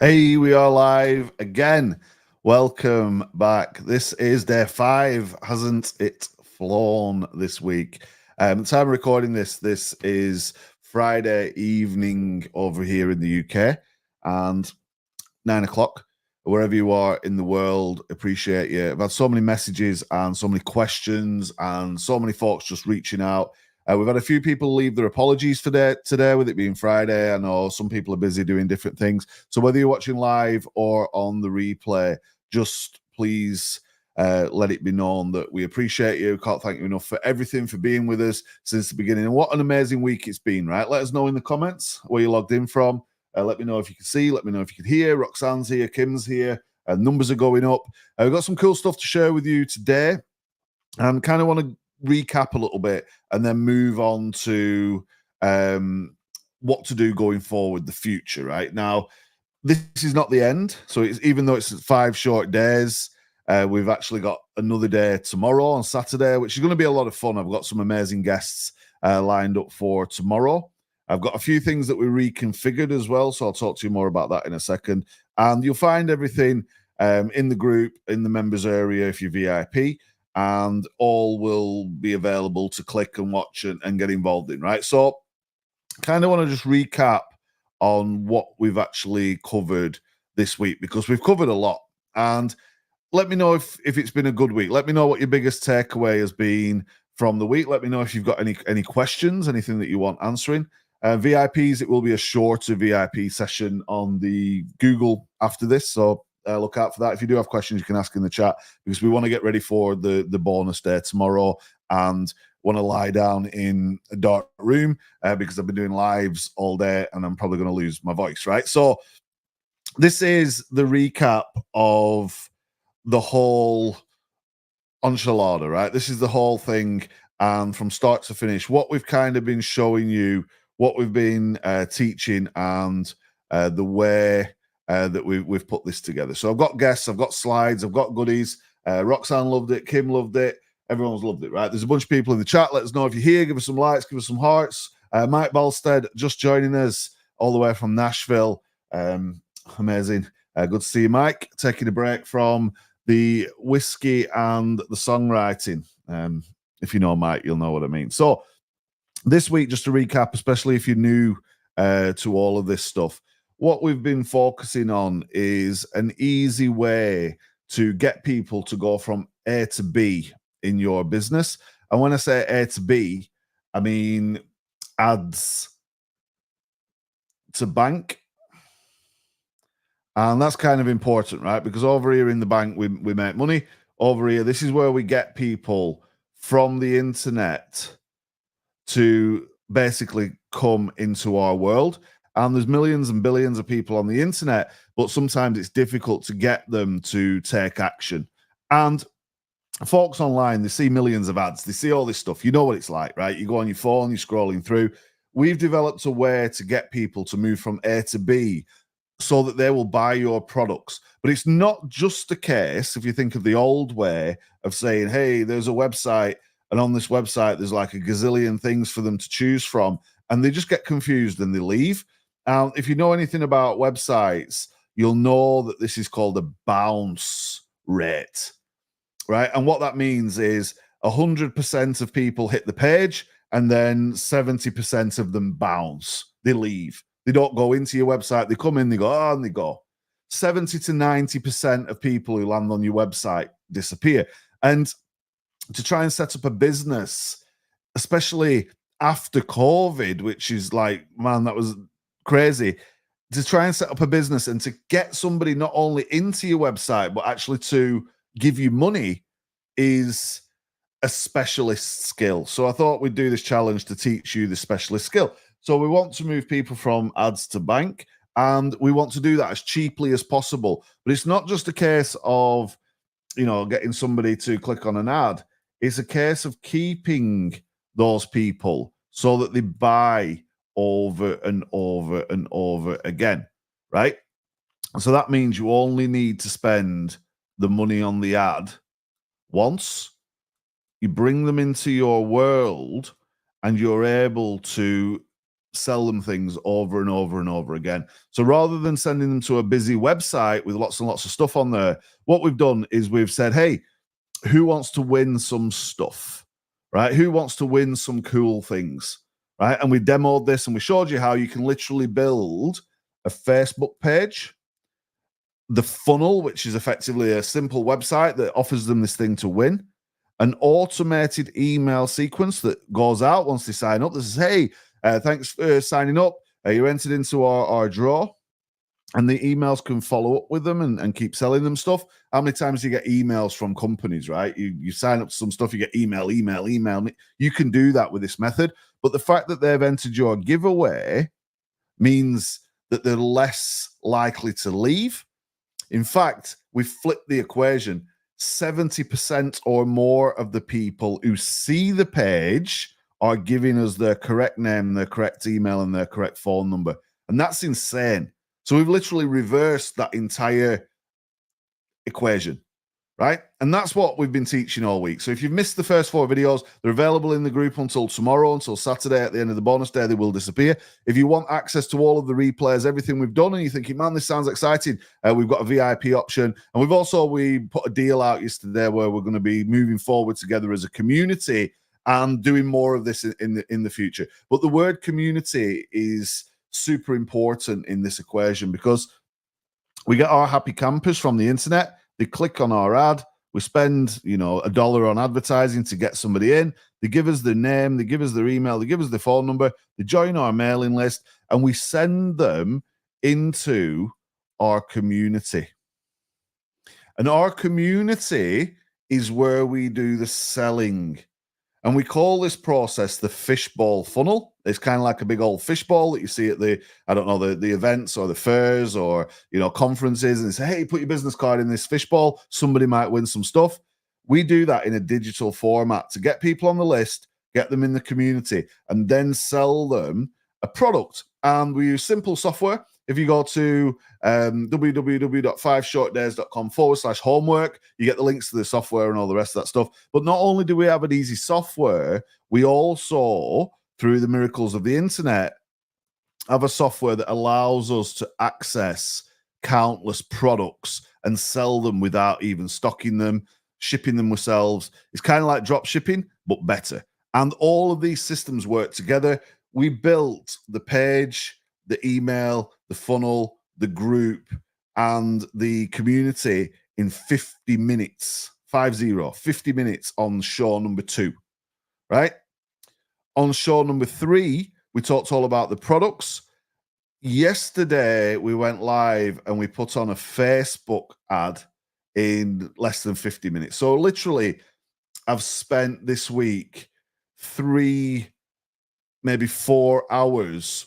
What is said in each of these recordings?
Hey, we are live again. Welcome back. This is day 5. Hasn't it flown this week? The time of recording this is Friday evening over here in the UK and 9 o'clock. Wherever you are in the world, appreciate you. I've had so many messages and so many questions and so many folks just reaching out. We've had a few people leave their apologies for today, with it being Friday. I know some people are busy doing different things. So whether you're watching live or on the replay, just please let it be known that we appreciate you. Can't thank you enough for everything, for being with us since the beginning. And what an amazing week it's been, right? Let us know in the comments where you logged in from. Let me know if you can see. Let me know if you can hear. Roxanne's here. Kim's here. Numbers are going up. We've got some cool stuff to share with you today. And kind of want to recap a little bit and then move on to what to do going forward, the future, right? Now, this is not the end. So even though it's 5 short days, we've actually got another day tomorrow on Saturday, which is going to be a lot of fun. I've got some amazing guests lined up for tomorrow. I've got a few things that we reconfigured as well, so I'll talk to you more about that in a second. And you'll find everything in the group, in the members area if you're VIP, and all will be available to click and watch and get involved in, right? So kind of want to just recap on what we've actually covered this week, because we've covered a lot. And let me know if it's been a good week. Let me know what your biggest takeaway has been from the week. Let me know if you've got any questions, anything that you want answering. VIPs, it will be a shorter VIP session on the Google after this, so look out for that. If you do have questions, you can ask in the chat, because we want to get ready for the bonus day tomorrow and want to lie down in a dark room because I've been doing lives all day and I'm probably going to lose my voice, right? So this is the recap of the whole enchilada, right? This is the whole thing, and from start to finish, what we've kind of been showing you, what we've been teaching, and the way that we've put this together. So I've got guests, I've got slides, I've got goodies. Roxanne loved it, Kim loved it, everyone's loved it, right? There's a bunch of people in the chat. Let us know if you're here. Give us some likes, give us some hearts. Mike Balstead just joining us all the way from Nashville. Amazing. Good to see you, Mike. Taking a break from the whiskey and the songwriting. If you know Mike, you'll know what I mean. So this week, just to recap, especially if you're new to all of this stuff, what we've been focusing on is an easy way to get people to go from A to B in your business. And when I say A to B, I mean ads to bank. And that's kind of important, right? Because over here in the bank, we make money. Over here, this is where we get people from the internet to basically come into our world. And there's millions and billions of people on the internet, but sometimes it's difficult to get them to take action. And folks online, they see millions of ads, they see all this stuff. You know what it's like, right? You go on your phone, you're scrolling through. We've developed a way to get people to move from A to B so that they will buy your products. But it's not just the case, if you think of the old way of saying, hey, there's a website, and on this website, there's like a gazillion things for them to choose from, and they just get confused and they leave. If you know anything about websites, you'll know that this is called a bounce rate, right? And what that means is 100% of people hit the page, and then 70% of them bounce. They leave. They don't go into your website. They come in, they go, oh, and they go. 70 to 90% of people who land on your website disappear. And to try and set up a business, especially after COVID, which is like, man, that was crazy. To try and set up a business and to get somebody not only into your website, but actually to give you money is a specialist skill. So I thought we'd do this challenge to teach you the specialist skill. So we want to move people from ads to bank, and we want to do that as cheaply as possible. But it's not just a case of, getting somebody to click on an ad. It's a case of keeping those people so that they buy over and over and over again, right? So that means you only need to spend the money on the ad once. You bring them into your world and you're able to sell them things over and over and over again. So rather than sending them to a busy website with lots and lots of stuff on there, what we've done is we've said, hey, who wants to win some stuff, right? Who wants to win some cool things, right? And we demoed this and we showed you how you can literally build a Facebook page, the funnel, which is effectively a simple website that offers them this thing to win, an automated email sequence that goes out once they sign up. This is, hey, thanks for signing up. You're entered into our draw. And the emails can follow up with them and keep selling them stuff. How many times do you get emails from companies, right? You sign up to some stuff, you get email. You can do that with this method. But the fact that they've entered your giveaway means that they're less likely to leave. In fact, we flipped the equation. 70% or more of the people who see the page are giving us their correct name, their correct email, and their correct phone number. And that's insane. So we've literally reversed that entire equation, right? And that's what we've been teaching all week. So if you've missed the first 4 videos, they're available in the group until tomorrow, until Saturday. At the end of the bonus day, they will disappear. If you want access to all of the replays, everything we've done, and you're thinking, man, this sounds exciting, we've got a VIP option. And we put a deal out yesterday where we're going to be moving forward together as a community and doing more of this in the future. But the word community is super important in this equation because we get our happy campers from the internet. They click on our ad. We spend, $1 on advertising to get somebody in. They give us their name, they give us their email, they give us their phone number, they join our mailing list, and we send them into our community. And our community is where we do the selling. And we call this process the fishbowl funnel. It's kind of like a big old fishbowl that you see at the events or the fairs or, conferences, and say, hey, put your business card in this fishbowl. Somebody might win some stuff. We do that in a digital format to get people on the list, get them in the community, and then sell them a product. And we use simple software. If you go to www.5shortdays.com/homework, you get the links to the software and all the rest of that stuff. But not only do we have an easy software, we also, through the miracles of the internet, have a software that allows us to access countless products and sell them without even stocking them, shipping them ourselves. It's kind of like drop shipping, but better. And all of these systems work together. We built the page, the email, the funnel, the group, and the community in 50 minutes, 50 minutes on show number 2, right? On show number 3, we talked all about the products. Yesterday, we went live and we put on a Facebook ad in less than 50 minutes. So literally, I've spent this week 3, maybe 4 hours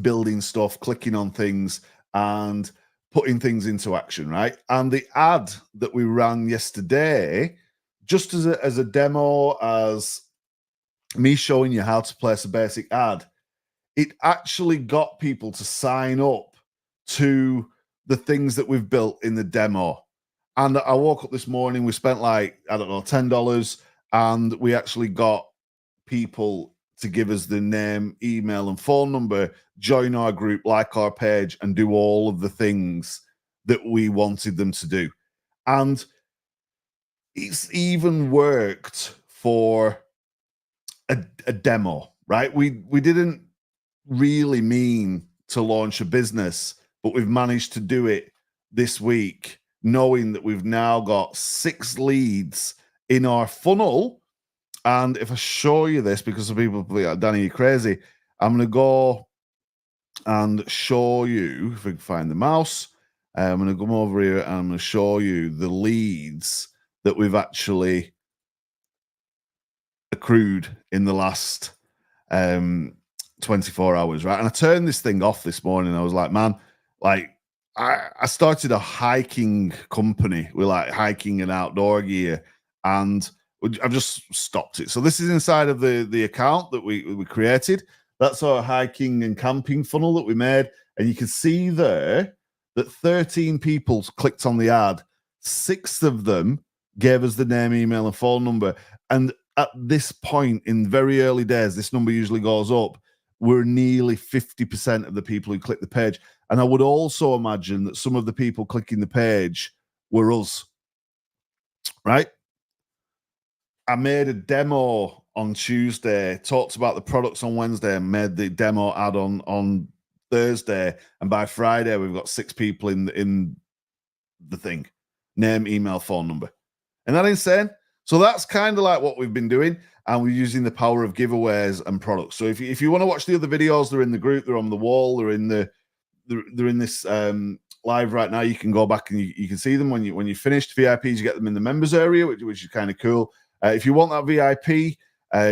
building stuff, clicking on things, and putting things into action, right? And the ad that we ran yesterday, just as a demo, as me showing you how to place a basic ad, it actually got people to sign up to the things that we've built in the demo. And I woke up this morning, we spent $10, and we actually got people to give us the name, email, and phone number, join our group, like our page, and do all of the things that we wanted them to do. And it's even worked for a demo, right? We didn't really mean to launch a business, but we've managed to do it this week, knowing that we've now got 6 leads in our funnel. And if I show you this, because some people be like, Danny, you're crazy, I'm going to go and show you, if I can find the mouse, I'm going to come over here and I'm going to show you the leads that we've actually accrued in the last 24 hours, right? And I turned this thing off this morning. I was like, man, I started a hiking company with hiking and outdoor gear, and I've just stopped it. So this is inside of the account that we created. That's our hiking and camping funnel that we made. And you can see there that 13 people clicked on the ad. 6 of them gave us the name, email, and phone number. And at this point, in very early days, this number usually goes up. we're nearly 50% of the people who click the page. And I would also imagine that some of the people clicking the page were us, right? I made a demo on Tuesday, talked about the products on Wednesday, and made the demo ad on Thursday. And by Friday, we've got 6 people in the thing. Name, email, phone number. Isn't that insane? So that's kind of like what we've been doing, and we're using the power of giveaways and products. So if you want to watch the other videos, they're in the group, they're on the wall, they're in this live right now. You can go back and you can see them when you finished. VIPs, you get them in the members area, which is kind of cool. If you want that VIP,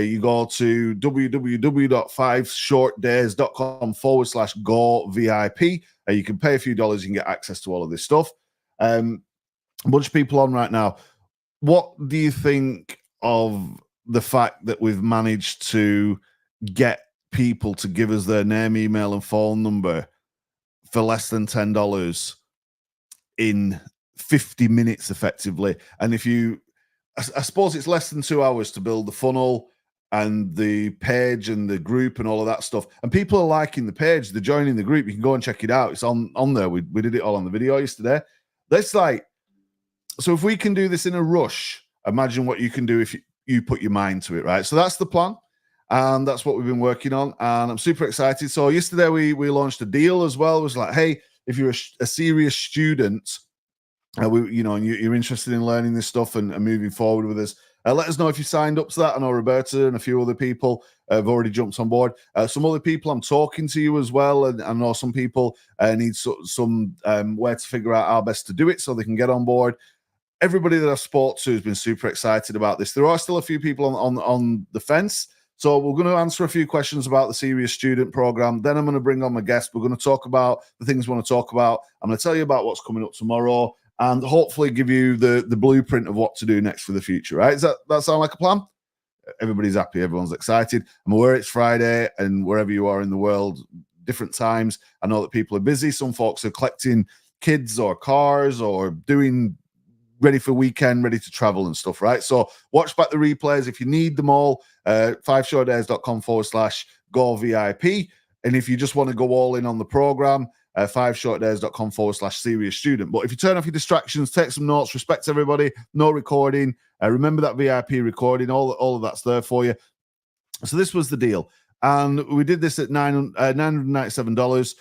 you go to www.5shortdays.com/go VIP. You can pay a few dollars, you can get access to all of this stuff. A bunch of people on right now. What do you think of the fact that we've managed to get people to give us their name, email, and phone number for less than $10 in 50 minutes effectively? And I suppose it's less than 2 hours to build the funnel and the page and the group and all of that stuff. And people are liking the page, they're joining the group. You can go and check it out. It's on there. We did it all on the video yesterday. That's like, so if we can do this in a rush, imagine what you can do if you put your mind to it, right? So that's the plan. And that's what we've been working on. And I'm super excited. So yesterday we launched a deal as well. It was like, hey, if you're a serious student, and you're interested in learning this stuff and moving forward with us, let us know if you signed up to that. I know Roberta and a few other people have already jumped on board. Some other people, I'm talking to you as well. And I know some people need some way to figure out how best to do it so they can get on board. Everybody that I've spoke to has been super excited about this. There are still a few people on the fence. So we're going to answer a few questions about the Serious Student Program. Then I'm going to bring on my guest. We're going to talk about the things we want to talk about. I'm going to tell you about what's coming up tomorrow and hopefully give you the blueprint of what to do next for the future, right? Does that sound like a plan? Everybody's happy. Everyone's excited. I'm aware it's Friday, and wherever you are in the world, different times. I know that people are busy. Some folks are collecting kids or cars or doing ready for weekend, ready to travel and stuff, right? So watch back the replays if you need them all. 5shortdays.com/go VIP. And if you just want to go all in on the program, 5shortdays.com/serious student. But if you turn off your distractions, take some notes, respect everybody, no recording, remember that VIP recording, all of that's there for you. So this was the deal. And we did this at $997.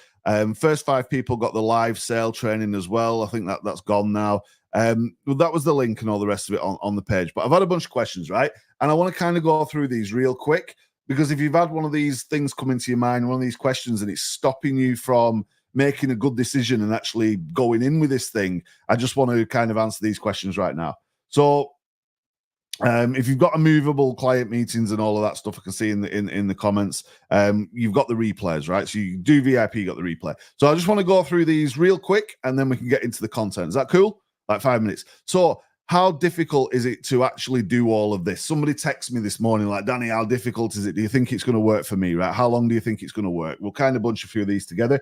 First 5 people got the live sale training as well. I think that's gone now. Well, that was the link and all the rest of it on the page. But I've had a bunch of questions, right? And I want to kind of go through these real quick, because if you've had one of these things come into your mind, one of these questions, and it's stopping you from making a good decision and actually going in with this thing, I just want to kind of answer these questions right now. So if you've got immovable client meetings and all of that stuff, I can see in the comments, you've got the replays, right? So you do VIP, you got the replay. So I just want to go through these real quick, and then we can get into the content. Is that cool? Like 5 minutes. So how difficult is it to actually do all of this? Somebody texted me this morning, like, Danny, how difficult is it? Do you think it's going to work for me, right? How long do you think it's going to work? We'll kind of bunch a few of these together.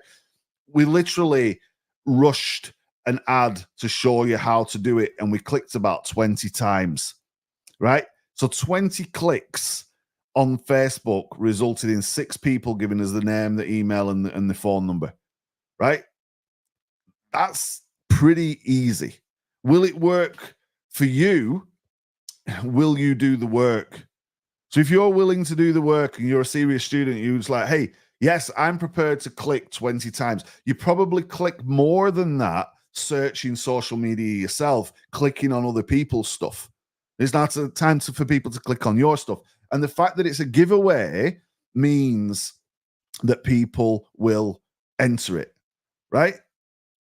We literally rushed an ad to show you how to do it, and we clicked about 20 times, right? So 20 clicks on Facebook resulted in 6 people giving us the name, the email, and the phone number, right? That's pretty easy. Will it work for you? Will you do the work? So if you're willing to do the work and you're a serious student, you're just like, hey, yes, I'm prepared to click 20 times. You probably click more than that searching social media yourself, clicking on other people's stuff. It's not a time for people to click on your stuff. And the fact that it's a giveaway means that people will enter it, right?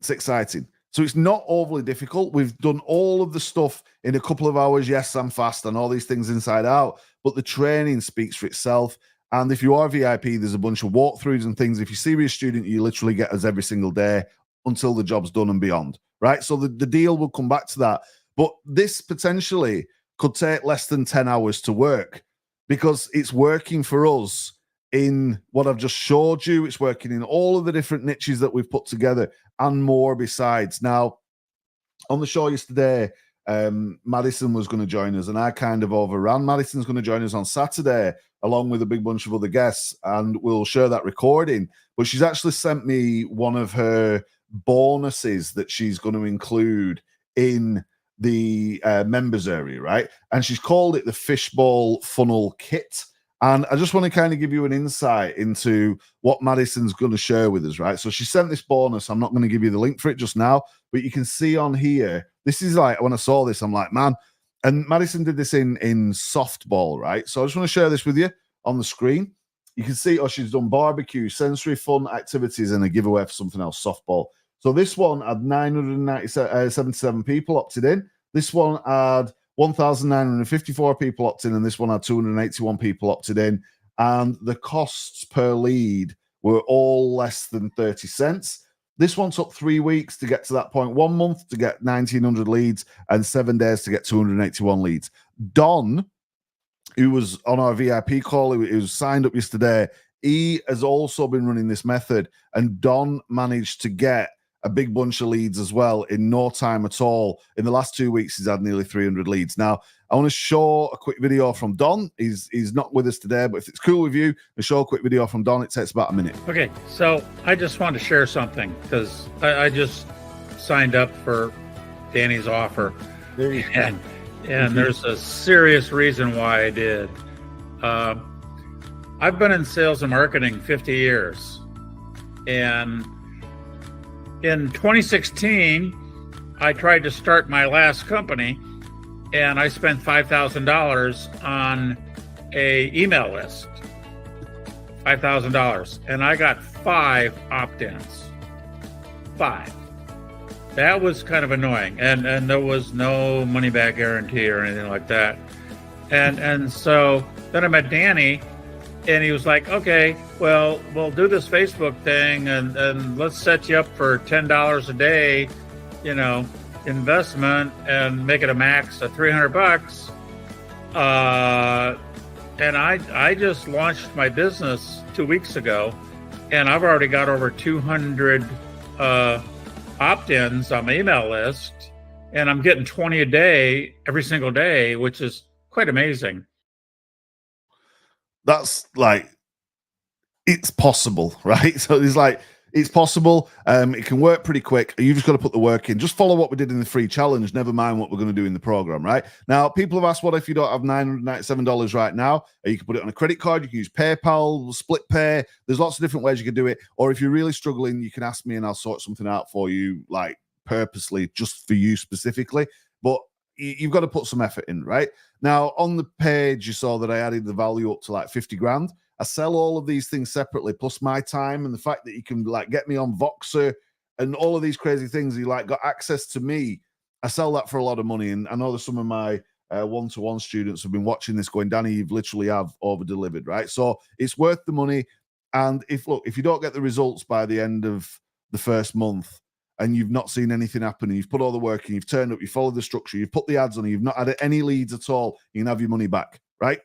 It's exciting. So it's not overly difficult. We've done all of the stuff in a couple of hours. Yes, I'm fast and all these things inside out, but the training speaks for itself. And if you are VIP, there's a bunch of walkthroughs and things. If you're a serious student, you literally get us every single day until the job's done and beyond, right? So the deal will come back to that. But this potentially could take less than 10 hours to work, because it's working for us in what I've just showed you. It's working in all of the different niches that we've put together and more besides. Now, on the show yesterday, Madison was going to join us, and I kind of overran. Madison's going to join us on Saturday, along with a big bunch of other guests, and we'll share that recording. But she's actually sent me one of her bonuses that she's going to include in the members area, right? And she's called it the Fishbowl Funnel Kit. And I just want to kind of give you an insight into what Madison's going to share with us, right? So she sent this bonus. I'm not going to give you the link for it just now, but you can see on here, this is like, when I saw this, I'm like, man. And Madison did this in softball, right? So I just want to share this with you on the screen. You can see, she's done barbecue, sensory fun activities, and a giveaway for something else, softball. So this one had 977 people opted in. This one had 1,954 people opted in, and this one had 281 people opted in. And the costs per lead were all less than 30 cents. This one took 3 weeks to get to that point, 1 month to get 1,900 leads, and 7 days to get 281 leads. Don, who was on our VIP call, who was signed up yesterday, he has also been running this method, and Don managed to get a big bunch of leads as well in no time at all. In the last 2 weeks, he's had nearly 300 leads. Now, I want to show a quick video from Don. He's not with us today, but if it's cool with you, I'll show a quick video from Don. It takes about a minute. Okay, so I just want to share something because I just signed up for Danny's offer. There you go. And there's a serious reason why I did. I've been in sales and marketing 50 years. And in 2016, I tried to start my last company, and I spent $5,000 on a email list. $5,000. And I got 5 opt-ins. 5. That was kind of annoying. And there was no money back guarantee or anything like that. And so then I met Danny, and he was like, okay, well, we'll do this Facebook thing, and let's set you up for $10 a day, investment, and make it a max of $300. And I just launched my business 2 weeks ago, and I've already got over 200 opt-ins on my email list, and I'm getting 20 a day every single day, which is quite amazing. That's like, it's possible, right? So it's possible. It can work pretty quick. You just got to put the work in. Just follow what we did in the free challenge. Never mind what we're going to do in the program, right? Now, people have asked, what if you don't have $997 right now? You can put it on a credit card. You can use PayPal, Split Pay. There's lots of different ways you can do it. Or if you're really struggling, you can ask me and I'll sort something out for you, like purposely, just for you specifically. But you've got to put some effort in, right? Now, on the page, you saw that I added the value up to like 50 grand. I sell all of these things separately, plus my time and the fact that you can like get me on Voxer and all of these crazy things. You like got access to me. I sell that for a lot of money. And I know that some of my one-to-one students have been watching this going, Danny, you've literally have over-delivered, right? So it's worth the money. And if you don't get the results by the end of the first month, and you've not seen anything happen, and you've put all the work in, you've turned up, you followed the structure, you've put the ads on, you've not had any leads at all, you can have your money back, right?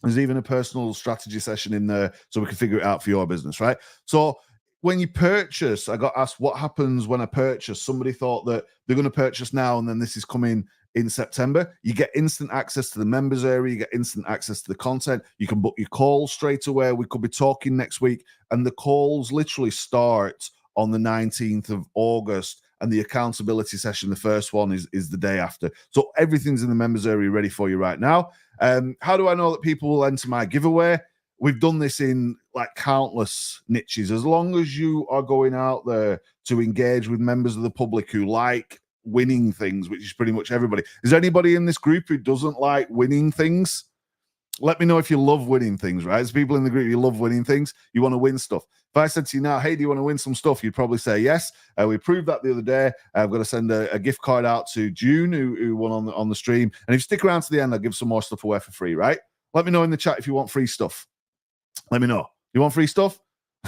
There's even a personal strategy session in there so we can figure it out for your business, right? So when you purchase, I got asked what happens when I purchase. Somebody thought that they're going to purchase now and then this is coming in September. You get instant access to the members area. You get instant access to the content. You can book your calls straight away. We could be talking next week, and the calls literally start on the 19th of August, and the accountability session, the first one, is the day after. So everything's in the members area ready for you right now. How do I know that people will enter my giveaway? We've done this in like countless niches. As long as you are going out there to engage with members of the public who like winning things, which is pretty much everybody. Is there anybody in this group who doesn't like winning things? Let me know if you love winning things, right? There's people in the group, you love winning things. You want to win stuff. If I said to you now, hey, do you want to win some stuff? You'd probably say yes. We proved that the other day. I've got to send a gift card out to June, who won on the stream. And if you stick around to the end, I'll give some more stuff away for free, right? Let me know in the chat if you want free stuff. Let me know. You want free stuff?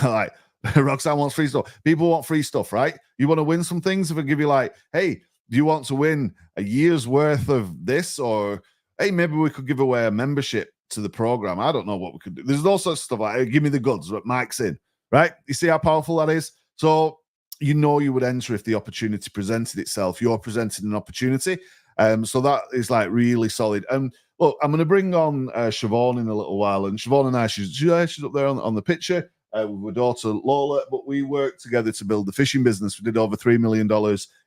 Like, Roxanne wants free stuff. People want free stuff, right? You want to win some things? If I give you like, hey, do you want to win a year's worth of this? Or, hey, maybe we could give away a membership to the program. I don't know what we could do. There's all sorts of stuff like, hey, give me the goods, but Mike's in, right? You see how powerful that is? So you would enter if the opportunity presented itself. You're presenting an opportunity. So that is like really solid. And look, I'm going to bring on Siobhan in a little while, and Siobhan and I, she's up there on the picture with her daughter Lola, but we worked together to build the fishing business. We did over $3 million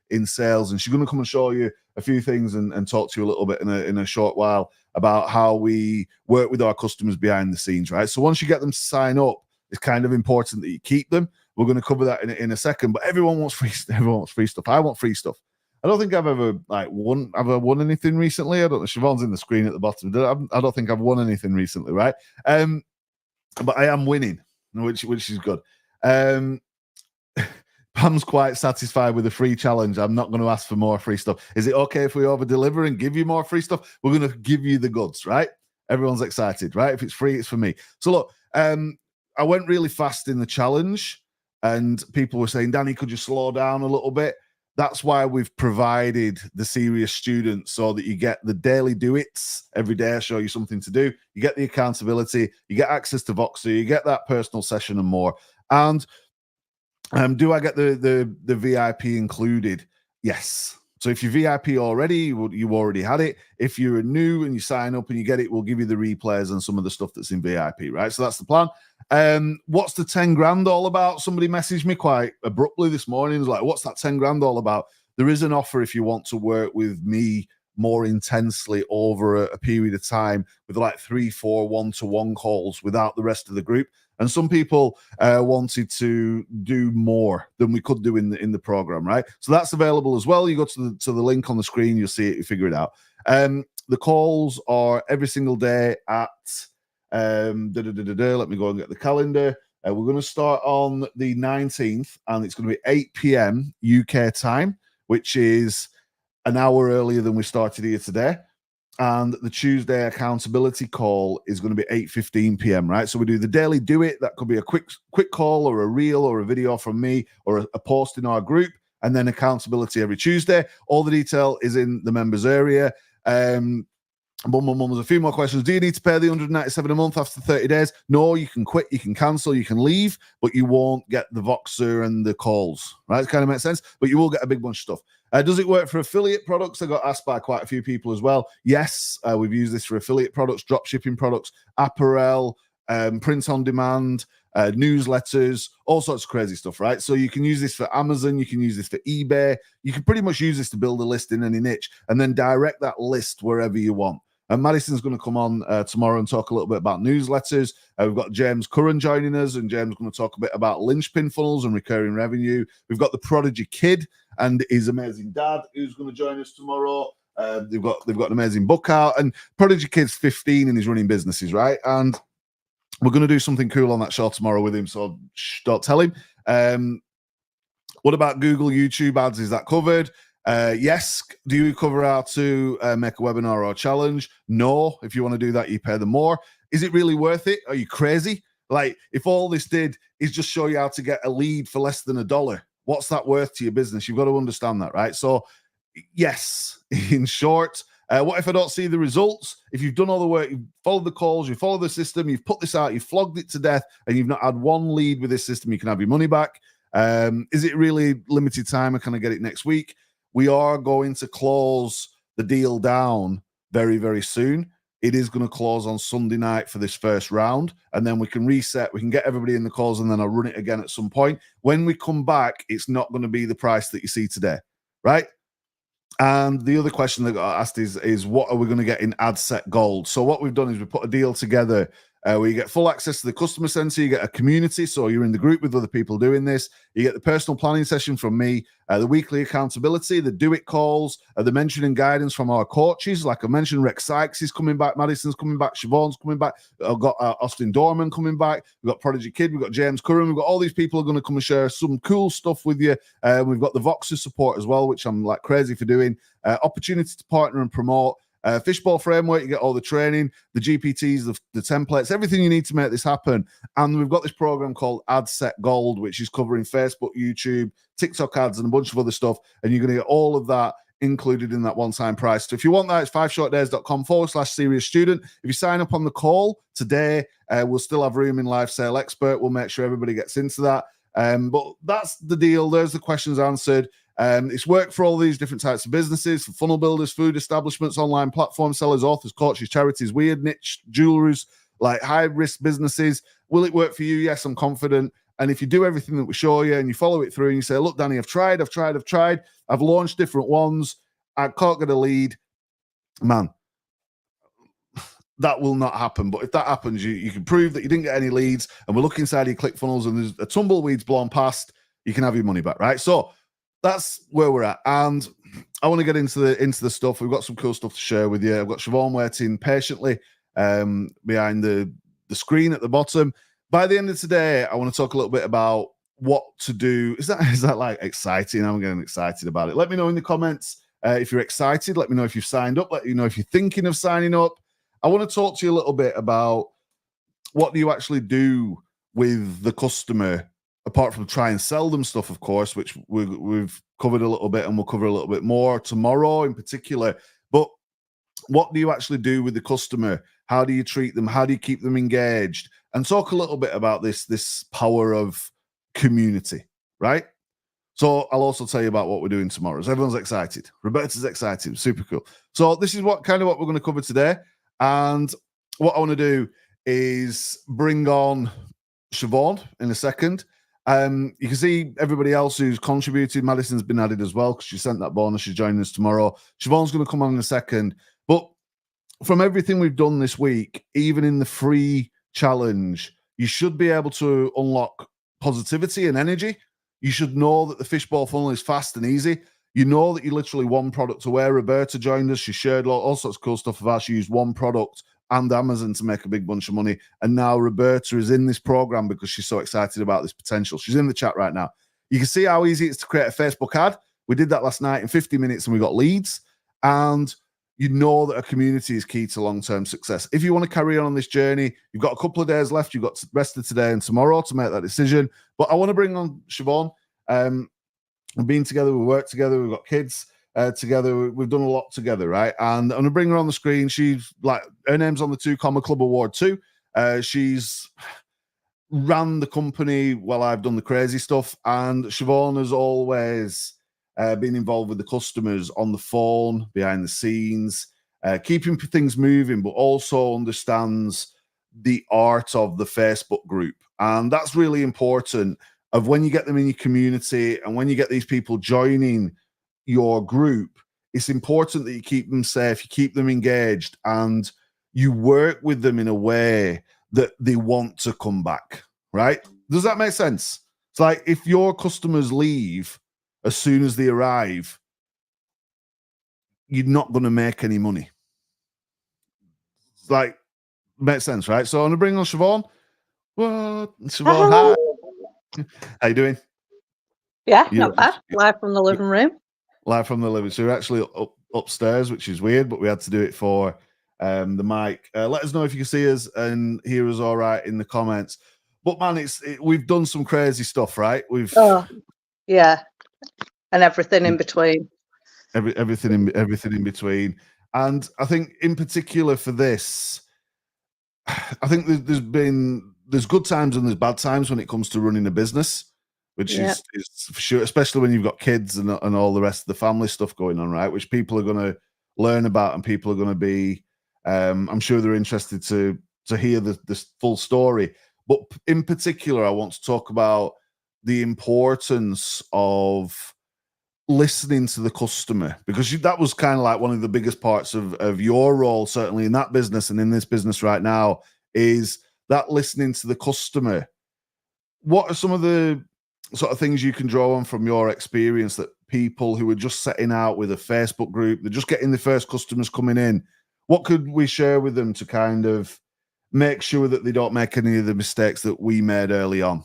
in sales, and she's going to come and show you a few things and talk to you a little bit in a short while about how we work with our customers behind the scenes, right? So once you get them to sign up, it's kind of important that you keep them. We're going to cover that in a second, but everyone wants free stuff. I want free stuff. I don't think I've ever won anything recently. I don't know. Siobhan's in the screen at the bottom. I don't think I've won anything recently, right? But I am winning, which is good. Pam's quite satisfied with the free challenge. I'm not going to ask for more free stuff. Is it okay if we over deliver and give you more free stuff? We're going to give you the goods, right? Everyone's excited, right? If it's free, it's for me. So look, I went really fast in the challenge, and people were saying, Danny, could you slow down a little bit? That's why we've provided the serious student, so that you get the daily do-its every day. I show you something to do. You get the accountability. You get access to Voxer. You get that personal session and more. And do I get the VIP included? Yes. So if you're VIP already, you already had it. If you're new and you sign up and you get it, we'll give you the replays and some of the stuff that's in VIP, right? So that's the plan. What's the 10 grand all about? Somebody messaged me quite abruptly this morning. It was like, what's that 10 grand all about? There is an offer if you want to work with me more intensely over a period of time with like 3-4 one-to-one calls without the rest of the group. And some people wanted to do more than we could do in the program, right? So that's available as well. You go to the link on the screen, you'll see it, you figure it out. The calls are every single day at let me go and get the calendar. We're going to start on the 19th, and it's going to be 8 p.m. UK time, which is an hour earlier than we started here today. And the Tuesday accountability call is going to be 8:15 p.m., right? So we do the daily do it. That could be a quick call or a reel or a video from me or a post in our group, and then accountability every Tuesday. All the detail is in the members area. There's a few more questions. Do you need to pay the $197 a month after 30 days? No, you can quit, you can cancel, you can leave, but you won't get the Voxer and the calls, right? It kind of makes sense, but you will get a big bunch of stuff. Does it work for affiliate products? I got asked by quite a few people as well. Yes, we've used this for affiliate products, drop shipping products, apparel, print on demand, newsletters, all sorts of crazy stuff, right? So you can use this for Amazon, you can use this for eBay, you can pretty much use this to build a list in any niche and then direct that list wherever you want. And Madison's going to come on tomorrow and talk a little bit about newsletters. We've got James Curran joining us, and James is going to talk a bit about linchpin funnels and recurring revenue. We've got the Prodigy Kid and his amazing dad who's going to join us tomorrow. They've got an amazing book out, and Prodigy Kid's 15 and he's running businesses, right? And we're going to do something cool on that show tomorrow with him, so don't tell him. What about Google, YouTube ads? Is that covered? Yes. Do you cover how to make a webinar or a challenge? No. If you want to do that, you pay them more. Is it really worth it? Are you crazy? Like, if all this did is just show you how to get a lead for less than $1, what's that worth to your business? You've got to understand that, right? So, yes, in short, what if I don't see the results? If you've done all the work, you've followed the calls, you've followed the system, you've put this out, you've flogged it to death, and you've not had one lead with this system, you can have your money back. Is it really limited time, or can I get it next week? We are going to close the deal down very, very soon. It is going to close on Sunday night for this first round, and then we can reset. We can get everybody in the calls, and then I'll run it again at some point. When we come back, it's not going to be the price that you see today, right? And the other question that got asked is what are we going to get in AdSet Gold? So what we've done is we put a deal together where you get full access to the customer center, you get a community, so you're in the group with other people doing this, you get the personal planning session from me, the weekly accountability, the do-it calls, the mentoring and guidance from our coaches. Like I mentioned, Rex Sykes is coming back, Madison's coming back, Siobhan's coming back, I've got Austin Dorman coming back, we've got Prodigy Kid, we've got James Curran, we've got all these people who are going to come and share some cool stuff with you. We've got the Voxer support as well, which I'm like crazy for doing. Opportunity to partner and promote. Fishbowl framework, you get all the training, the GPTs, the templates, everything you need to make this happen. And we've got this program called AdSet Gold, which is covering Facebook, YouTube, TikTok ads, and a bunch of other stuff. And you're going to get all of that included in that one-time price. So if you want that, it's 5shortdays.com/serious student. If you sign up on the call today, we'll still have room in Live Sale Expert. We'll make sure everybody gets into that. But that's the deal. There's the questions answered. It's worked for all these different types of businesses, for funnel builders, food establishments, online platform sellers, authors, coaches, charities, weird niche jewelers, like high risk businesses. Will it work for you? Yes, I'm confident. And if you do everything that we show you and you follow it through and you say, look, Danny, I've tried, I've launched different ones, I can't get a lead, man, that will not happen. But if that happens, you can prove that you didn't get any leads, and we look inside your ClickFunnels and there's a tumbleweed's blown past, you can have your money back, right? So that's where we're at. And I want to get into the stuff. We've got some cool stuff to share with you. I've got Siobhan waiting patiently behind the screen at the bottom. By the end of today, I want to talk a little bit about what to do. Is that like exciting? I'm getting excited about it. Let me know in the comments if you're excited. Let me know if you've signed up. Let me know if you're thinking of signing up. I want to talk to you a little bit about what do you actually do with the customer, apart from try and sell them stuff, of course, which we've covered a little bit and we'll cover a little bit more tomorrow in particular. But what do you actually do with the customer? How do you treat them? How do you keep them engaged? And talk a little bit about this power of community, right? So I'll also tell you about what we're doing tomorrow. So everyone's excited. Roberta's excited. Super cool. So this is what we're going to cover today. And what I want to do is bring on Siobhan in a second. You can see everybody else who's contributed. Madison's been added as well because she sent that bonus. She's joining us tomorrow. Siobhan's going to come on in a second. But from everything we've done this week, even in the free challenge, you should be able to unlock positivity and energy. You should know that the fishbowl funnel is fast and easy. You know that you're literally one product away. Roberta joined us. She shared all sorts of cool stuff about she used one product and Amazon to make a big bunch of money. And now Roberta is in this program because she's so excited about this potential. She's in the chat right now. You can see how easy it is to create a Facebook ad. We did that last night in 50 minutes and we got leads. And you know that a community is key to long-term success. If you want to carry on this journey, you've got a couple of days left. You've got the rest of today and tomorrow to make that decision. But I want to bring on Siobhan. We've been together, we work together, we've got kids together, we've done a lot together, right? And I'm gonna bring her on the screen. She's like, her name's on the 2 Comma Club Award too. She's ran the company while I've done the crazy stuff, and Siobhan has always been involved with the customers on the phone, behind the scenes, keeping things moving, but also understands the art of the Facebook group. And that's really important. Of when you get them in your community and when you get these people joining your group, it's important that you keep them safe, you keep them engaged, and you work with them in a way that they want to come back, right? Does that make sense? It's like if your customers leave as soon as they arrive, you're not going to make any money. It's like, makes sense, right? So I'm going to bring on Siobhan. What? Siobhan, hi. How you doing? Yeah, not bad. Live from the living room. Live from the living room. So we're actually upstairs, which is weird, but we had to do it for the mic. Let us know if you can see us and hear us all right in the comments. But man, we've done some crazy stuff, right? Yeah, and everything in between. Everything in between. And I think in particular for this, I think there's good times and there's bad times when it comes to running a business, which is for sure, especially when you've got kids and all the rest of the family stuff going on, right? Which people are going to learn about and people are going to be, I'm sure they're interested to hear the full story. But in particular, I want to talk about the importance of listening to the customer, because that was kind of like one of the biggest parts of your role, certainly in that business and in this business right now, is that listening to the customer. What are some of the sort of things you can draw on from your experience that people who are just setting out with a Facebook group, they're just getting the first customers coming in, what could we share with them to kind of make sure that they don't make any of the mistakes that we made early on?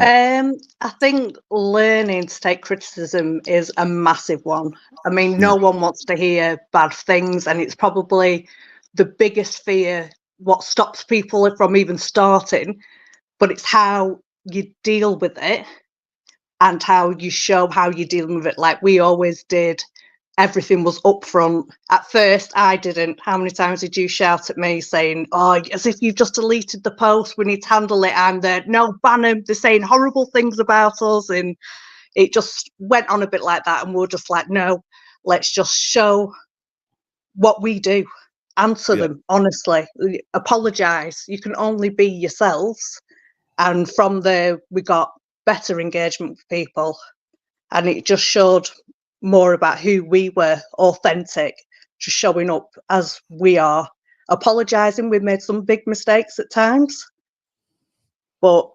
I think learning to take criticism is a massive one. I mean, no one wants to hear bad things, and it's probably the biggest fear, what stops people from even starting, but it's how you deal with it and how you show how you're dealing with it. Like we always did, everything was upfront. At first, I didn't. How many times did you shout at me saying, oh, as if you've just deleted the post, we need to handle it? And no, ban them, they're saying horrible things about us. And it just went on a bit like that, and we're just like, no, let's just show what we do. Answer them honestly. Apologise. You can only be yourselves. And from there, we got better engagement with people, and it just showed more about who we were, authentic, just showing up as we are. Apologising, we made some big mistakes at times, but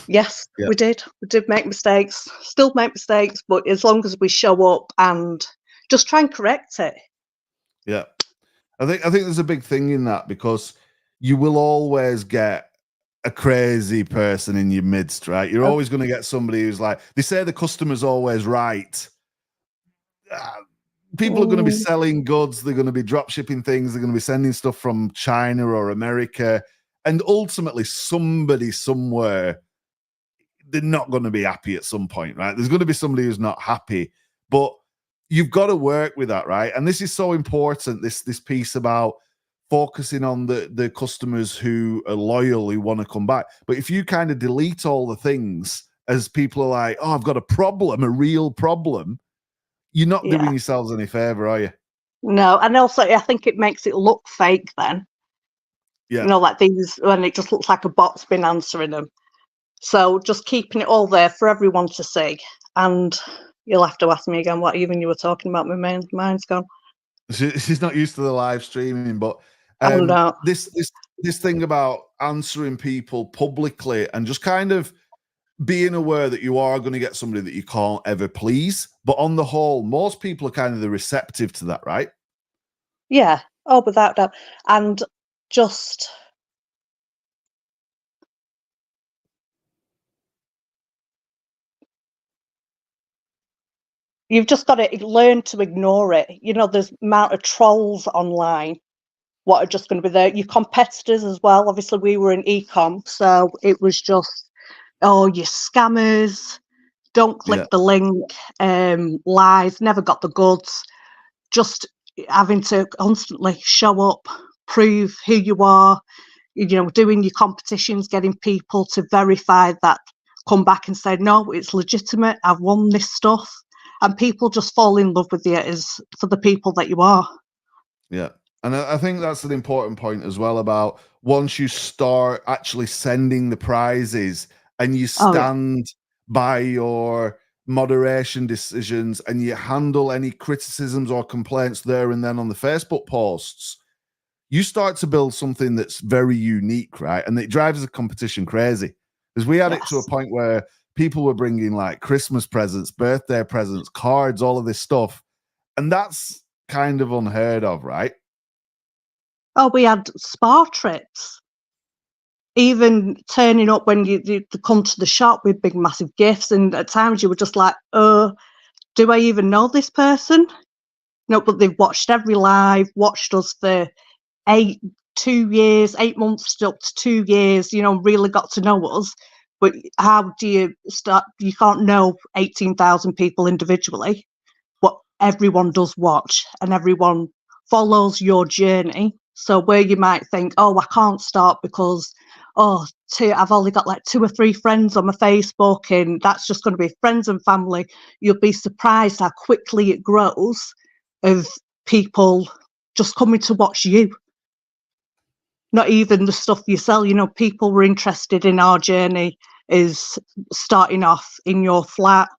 yes, we did make mistakes, still make mistakes, but as long as we show up and just try and correct it. Yeah, I think there's a big thing in that, because you will always get a crazy person in your midst, right? You're always going to get somebody who's like, they say the customer's always right. People are going to be selling goods, they're going to be drop shipping things, they're going to be sending stuff from China or America, and ultimately somebody somewhere, they're not going to be happy at some point, right? There's going to be somebody who's not happy, but you've got to work with that, right? And this is so important, this piece about focusing on the customers who are loyal, who want to come back. But if you kind of delete all the things as people are like, oh, I've got a problem, a real problem, you're not doing yourselves any favor, are you? No, and also I think it makes it look fake then. Yeah. You know, like these, when it just looks like a bot's been answering them. So just keeping it all there for everyone to see. And you'll have to ask me again what even you were talking about. My mind's gone. She's not used to the live streaming, but this thing about answering people publicly and just kind of being aware that you are going to get somebody that you can't ever please. But on the whole, most people are kind of the receptive to that, right? Yeah. Oh, without doubt. And just you've just got to learn to ignore it. You know, there's amount of trolls online, what are just going to be there. Your competitors as well. Obviously, we were in e-com, so it was just, oh, you scammers, don't click the link, lies, never got the goods. Just having to constantly show up, prove who you are, you know, doing your competitions, getting people to verify that, come back and say, no, it's legitimate, I've won this stuff. And people just fall in love with you as for the people that you are. Yeah. And I think that's an important point as well, about once you start actually sending the prizes and you stand by your moderation decisions and you handle any criticisms or complaints there and then on the Facebook posts, you start to build something that's very unique, right? And it drives the competition crazy, because we had it to a point where people were bringing like Christmas presents, birthday presents, cards, all of this stuff. And that's kind of unheard of, right? Oh, we had spa trips. Even turning up when you come to the shop with big, massive gifts. And at times you were just like, do I even know this person? No, but they've watched every live, watched us for 8 months up to 2 years, you know, really got to know us. But how do you start? You can't know 18,000 people individually, but everyone does watch and everyone follows your journey. So where you might think, oh, I can't start because, I've only got like 2 or 3 friends on my Facebook and that's just going to be friends and family. You'll be surprised how quickly it grows of people just coming to watch you. Not even the stuff you sell, you know, people were interested in our journey, is starting off in your flat,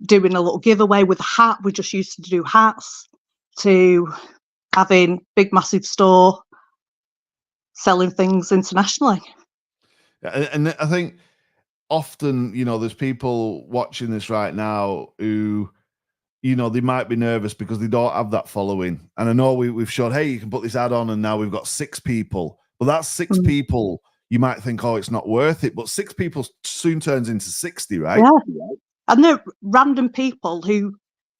doing a little giveaway with a hat. We just used to do hats, to having big, massive store, selling things internationally. And I think often, you know, there's people watching this right now who, you know, they might be nervous because they don't have that following. And I know we've showed, hey, you can put this ad on and now we've got 6 people. Well, that's 6 people. You might think, oh, it's not worth it. But 6 people soon turns into 60, right? Yeah. And they're random people who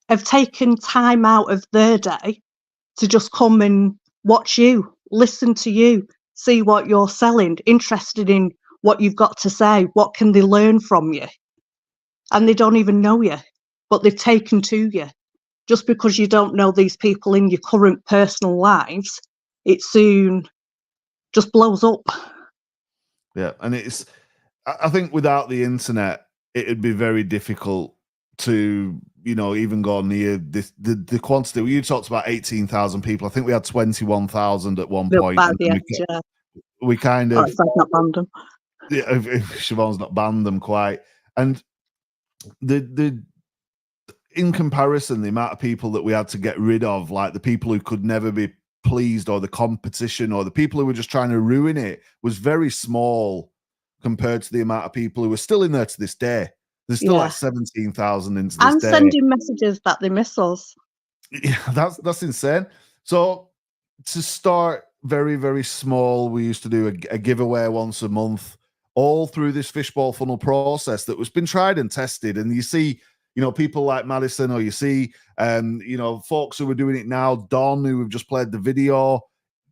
have taken time out of their day to just come and watch you, listen to you, see what you're selling, interested in what you've got to say, what can they learn from you. And they don't even know you, but they've taken to you. Just because you don't know these people in your current personal lives, it soon just blows up. Yeah, and I think without the internet, it'd be very difficult to, you know, even go near this, the quantity. You talked about 18,000 people. I think we had 21,000 at one point. By And the end, yeah. we kind Oh, of, it's like not random. yeah, if Siobhan's not banned them quite. And the in comparison, the amount of people that we had to get rid of, like the people who could never be pleased, or the competition, or the people who were just trying to ruin it, was very small compared to the amount of people who are still in there to this day. There's still like 17,000 into this and day. sending messages that they miss us. Yeah, that's insane. So to start very, very small, we used to do a giveaway once a month, all through this fishbowl funnel process that was been tried and tested. And you see, you know, people like Madison, or you see, you know, folks who are doing it now, Don, who have just played the video,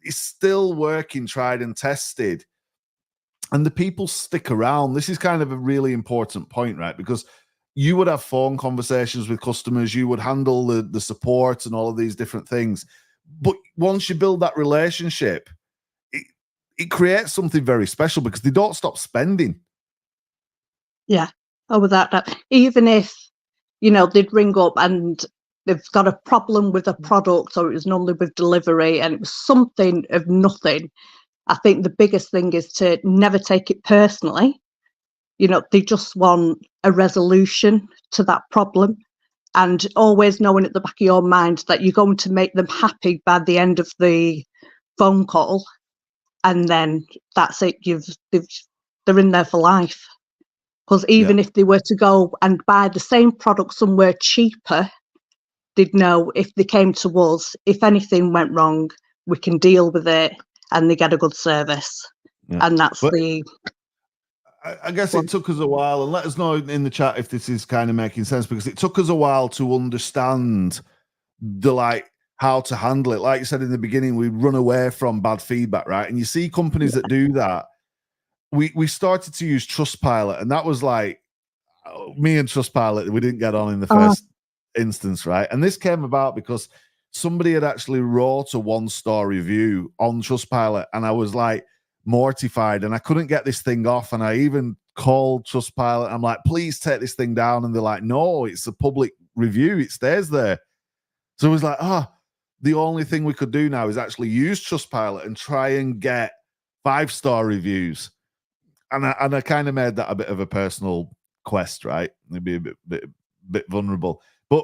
is still working, tried and tested. And the people stick around. This is kind of a really important point, right? Because you would have phone conversations with customers, you would handle the support and all of these different things. But once you build that relationship, it creates something very special, because they don't stop spending. Yeah. Oh, without that, even if, you know, they'd ring up and they've got a problem with a product, or it was normally with delivery, and it was something of nothing. I think the biggest thing is to never take it personally. You know, they just want a resolution to that problem, and always knowing at the back of your mind that you're going to make them happy by the end of the phone call, and then that's it. They're in there for life. Because even if they were to go and buy the same product somewhere cheaper, they'd know if they came to us, if anything went wrong, we can deal with it, and they get a good service. Yeah. And that's I guess it took us a while, and let us know in the chat if this is kind of making sense, because it took us a while to understand how to handle it. Like you said in the beginning, we run away from bad feedback, right? And you see companies that do that. We started to use Trustpilot, and that was like, me and Trustpilot, we didn't get on in the first instance, right? And this came about because somebody had actually wrote a 1-star review on Trustpilot, and I was like mortified, and I couldn't get this thing off. And I even called Trustpilot. I'm like, please take this thing down. And they're like, no, it's a public review. It stays there. So it was like, the only thing we could do now is actually use Trustpilot and try and get 5-star reviews. And I kind of made that a bit of a personal quest, right? It'd be a bit vulnerable. But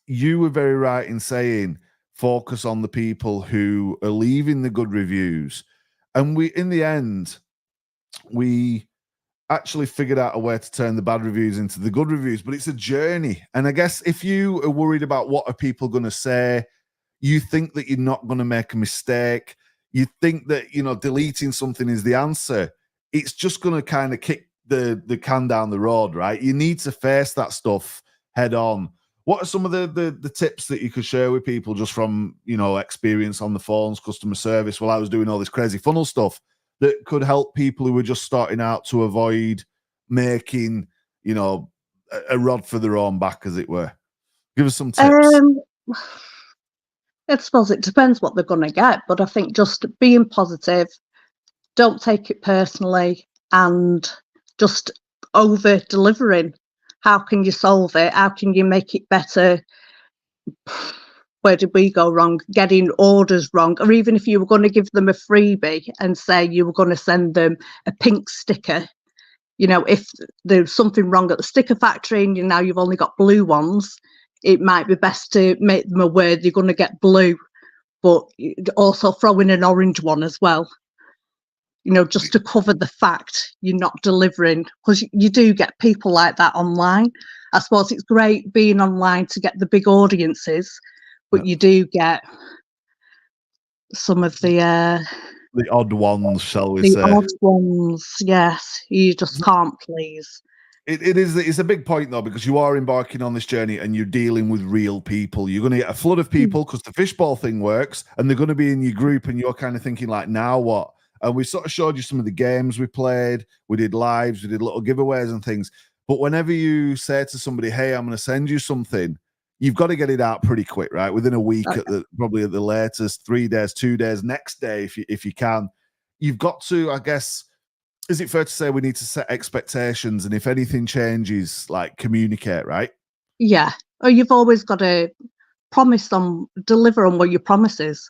you were very right in saying focus on the people who are leaving the good reviews. And in the end, we actually figured out a way to turn the bad reviews into the good reviews. But it's a journey. And I guess if you are worried about what are people going to say, you think that you're not going to make a mistake, you think that, you know, deleting something is the answer, it's just going to kind of kick the can down the road, right? You need to face that stuff head on. What are some of the tips that you could share with people, just from, you know, experience on the phones, customer service, while I was doing all this crazy funnel stuff, that could help people who are just starting out to avoid making, you know, a rod for their own back, as it were? Give us some tips. I suppose it depends what they're going to get, but I think just being positive, don't take it personally, and just over delivering. How can you solve it? How can you make it better? Where did we go wrong? Getting orders wrong. Or even if you were going to give them a freebie and say you were going to send them a pink sticker, you know, if there's something wrong at the sticker factory and now you've only got blue ones, it might be best to make them aware they're going to get blue, but also throw in an orange one as well. You know, just to cover the fact you're not delivering, because you do get people like that online. I suppose it's great being online to get the big audiences, but you do get some of the odd ones, shall we say? The odd ones, yes. You just can't please. It's a big point, though, because you are embarking on this journey and you're dealing with real people. You're going to get a flood of people because the fishbowl thing works, and they're going to be in your group, and you're kind of thinking like, now what? And we sort of showed you some of the games we played. We did lives, we did little giveaways and things. But whenever you say to somebody, hey, I'm going to send you something, you've got to get it out pretty quick, right? Within a week, probably at the latest, 3 days, 2 days, next day, if you can. You've got to, I guess, is it fair to say we need to set expectations, and if anything changes, like, communicate, right? Yeah. Or you've always got to deliver on what your promise is.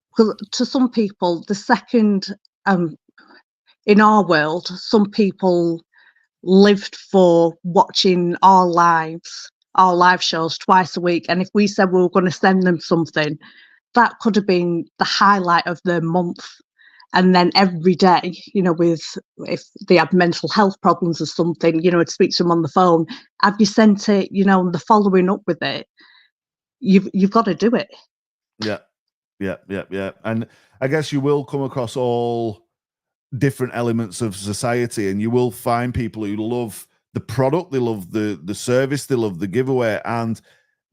Because to some people, the second, in our world, some people lived for watching our live shows twice a week. And if we said we were going to send them something, that could have been the highlight of their month. And then every day, if they had mental health problems or something, to speak to them on the phone, have you sent it, and the following up with it, you've got to do it. Yeah. And I guess you will come across all different elements of society, and you will find people who love the product, they love the service, they love the giveaway, and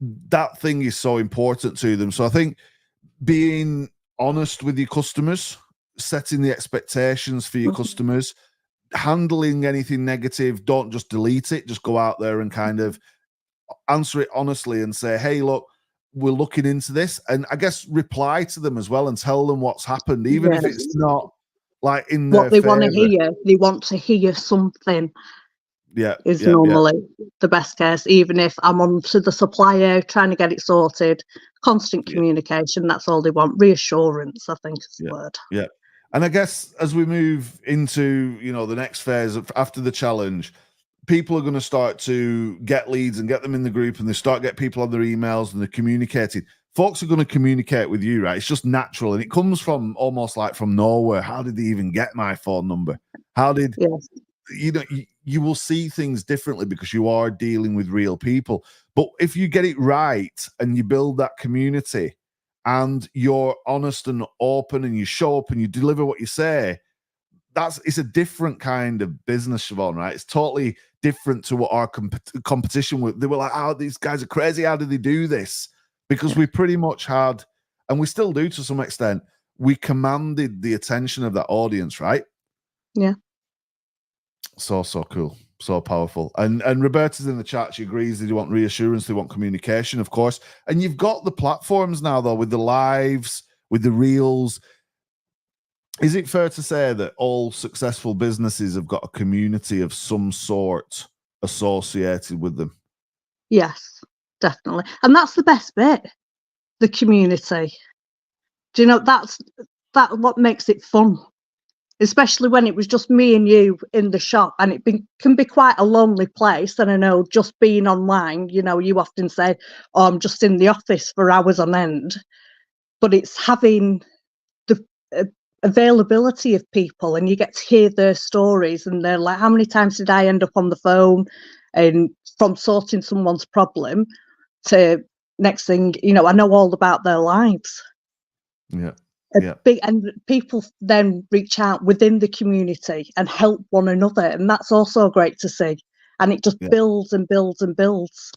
that thing is so important to them. So I think being honest with your customers, setting the expectations for your customers, handling anything negative, don't just delete it, just go out there and kind of answer it honestly and say, hey, look, we're looking into this, and I guess reply to them as well and tell them what's happened, even if it's not like in what they want to favor. hear. They want to hear something. Is Yeah. normally the best case, even if I'm on to the supplier trying to get it sorted. Constant communication, that's all they want. Reassurance, I think is the word. Yeah. And I guess as we move into, the next phase after the challenge, people are going to start to get leads and get them in the group, and they start get people on their emails and they're communicating. Folks are going to communicate with you, right? It's just natural, and it comes from almost like from nowhere. How did they even get my phone number? How did you will see things differently because you are dealing with real people. But if you get it right and you build that community and you're honest and open and you show up and you deliver what you say, it's a different kind of business, Siobhan, right? It's totally different to what our competition were. They were like, oh, these guys are crazy. How do they do this? Because we pretty much had, and we still do to some extent, we commanded the attention of that audience, right? Yeah. So cool, so powerful. And Roberta's in the chat. She agrees they want reassurance, they want communication, of course. And you've got the platforms now, though, with the lives, with the reels. Is it fair to say that all successful businesses have got a community of some sort associated with them? Yes, definitely. And that's the best bit, the community. Do you know, that's what makes it fun. Especially when it was just me and you in the shop, and it can be quite a lonely place. And I know just being online, you often say, oh, I'm just in the office for hours on end. But it's having the availability of people, and you get to hear their stories, and they're like, how many times did I end up on the phone, and from sorting someone's problem to next thing, I know all about their lives. Yeah. And people then reach out within the community and help one another, and that's also great to see. And it just builds and builds and builds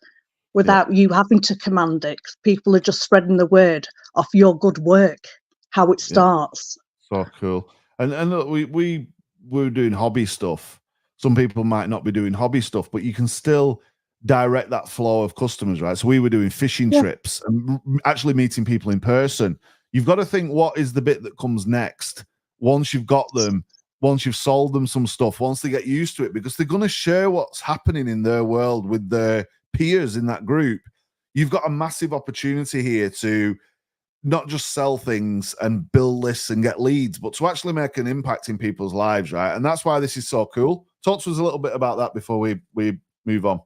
without you having to command it. People are just spreading the word of your good work, how it starts. So cool. And look, we were doing hobby stuff. Some people might not be doing hobby stuff, but you can still direct that flow of customers, right? So we were doing fishing trips and actually meeting people in person. You've got to think, what is the bit that comes next? Once you've got them, once you've sold them some stuff, once they get used to it, because they're going to share what's happening in their world with their peers in that group. You've got a massive opportunity here to not just sell things and build lists and get leads, but to actually make an impact in people's lives, right? And that's why this is so cool. Talk to us a little bit about that before we move on.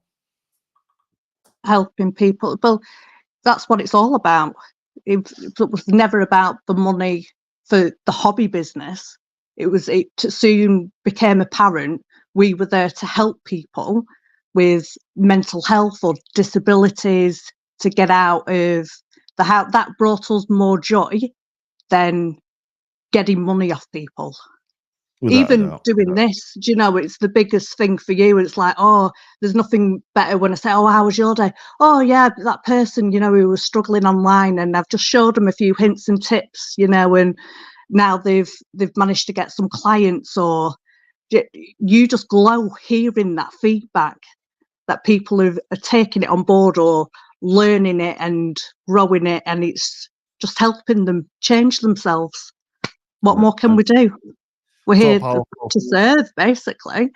Helping people. Well, that's what it's all about. It was never about the money for the hobby business. It soon became apparent we were there to help people with mental health or disabilities to get out of the house. That brought us more joy than getting money off people. Even doing this, it's the biggest thing for you. It's like, oh, there's nothing better when I say, oh, how was your day? Oh, yeah, that person, who was struggling online, and I've just showed them a few hints and tips, and now they've managed to get some clients. Or you just glow hearing that feedback that people are taking it on board or learning it and growing it, and it's just helping them change themselves. What more can we do? We're here to serve, basically,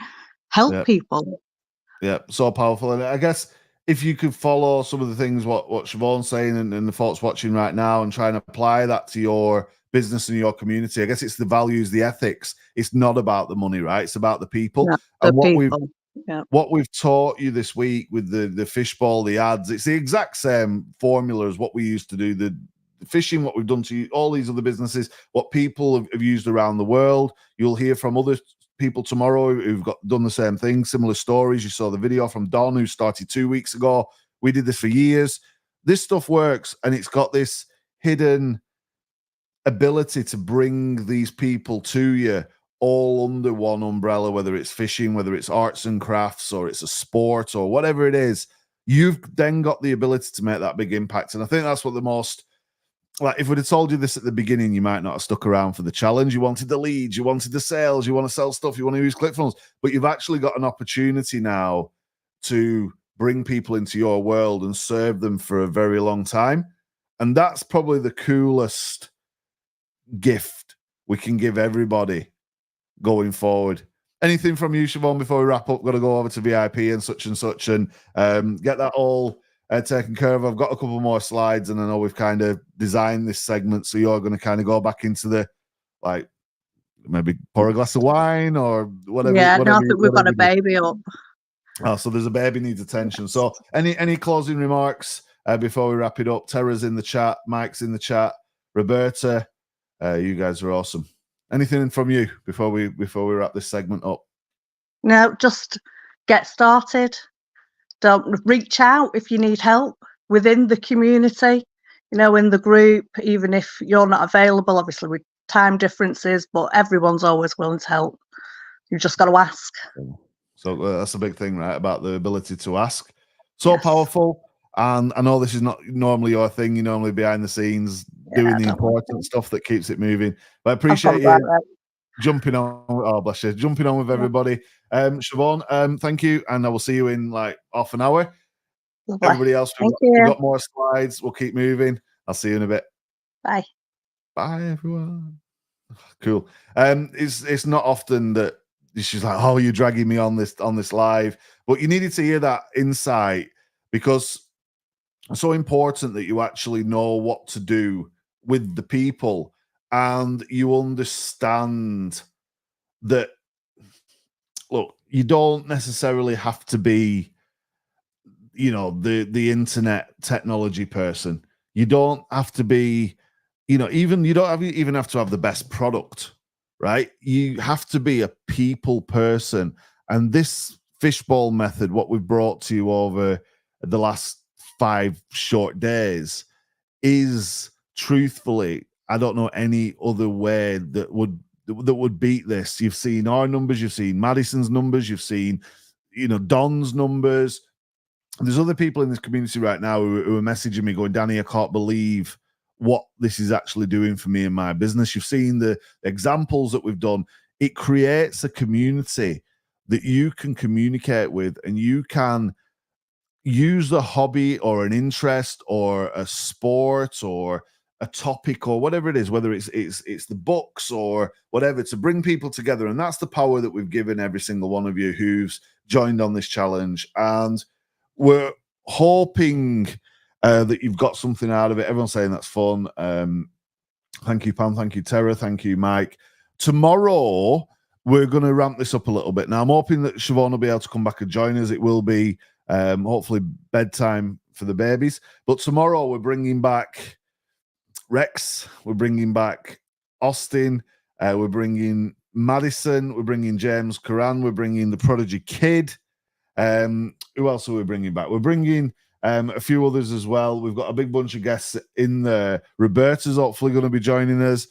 help people. Yeah, so powerful. And I guess if you could follow some of the things what Siobhan's saying and the folks watching right now and try and apply that to your business and your community, I guess it's the values, the ethics. It's not about the money, right? It's about the people. Yeah, and the people. what we've taught you this week with the fishbowl, the ads, it's the exact same formula as what we used to do. The fishing, what we've done to all these other businesses, what people have used around the world. You'll hear from other people tomorrow who've done the same thing, similar stories. You saw the video from Don, who started 2 weeks ago. We did this for years. This stuff works, and it's got this hidden ability to bring these people to you all under one umbrella, whether it's fishing, whether it's arts and crafts, or it's a sport, or whatever it is. You've then got the ability to make that big impact. And I think that's what the most, like, if we'd have told you this at the beginning, you might not have stuck around for the challenge. You wanted the leads, you wanted the sales, you want to sell stuff, you want to use ClickFunnels, but you've actually got an opportunity now to bring people into your world and serve them for a very long time. And that's probably the coolest gift we can give everybody going forward. Anything from you, Siobhan, before we wrap up? Got to go over to VIP and such and get that all taken care of. I've got a couple more slides, and I know we've kind of designed this segment, so you're going to kind of go back into the, like, maybe pour a glass of wine or whatever. Yeah, whatever, I think we've got a baby up. Oh, so there's a baby needs attention. So any closing remarks before we wrap it up? Tara's in the chat, Mike's in the chat, Roberta, you guys are awesome. Anything from you before we wrap this segment up? No, just get started. Don't reach out if you need help within the community, in the group, even if you're not available, obviously with time differences, but everyone's always willing to help. You've just got to ask. So that's a big thing, right? About the ability to ask. So yes. Powerful. And I know this is not normally your thing. You're normally behind the scenes doing the important stuff that keeps it moving. But I appreciate you jumping on. Oh, bless you. Jumping on with everybody. Siobhan, thank you. And I will see you in like half an hour. Lovely. Everybody else, we've got more slides. We'll keep moving. I'll see you in a bit. Bye. Bye, everyone. Cool. It's not often that she's like, oh, you're dragging me on this live. But you needed to hear that insight, because it's so important that you actually know what to do with the people, and you understand that, look, you don't necessarily have to be, the internet technology person. You don't have to be, you don't even have to have the best product, right? You have to be a people person. And this fishbowl method, what we've brought to you over the last 5 short days, is truthfully, I don't know any other way that would beat this. You've seen our numbers, you've seen Madison's numbers, you've seen, Don's numbers. There's other people in this community right now who are messaging me going, Danny, I can't believe what this is actually doing for me and my business. You've seen the examples that we've done. It creates a community that you can communicate with, and you can use the hobby or an interest or a sport or a topic or whatever it is, whether it's the books or whatever, to bring people together. And that's the power that we've given every single one of you who's joined on this challenge. And we're hoping that you've got something out of it. Everyone's saying that's fun. Thank you, Pam. Thank you, Tara. Thank you, Mike. Tomorrow, we're going to ramp this up a little bit. Now, I'm hoping that Siobhan will be able to come back and join us. It will be hopefully bedtime for the babies. But tomorrow, we're bringing back Rex. We're bringing back Austin. We're bringing Madison. We're bringing James Curran. We're bringing the Prodigy Kid. Who else are we bringing back? We're bringing a few others as well. We've got a big bunch of guests in there. Roberta's hopefully going to be joining us.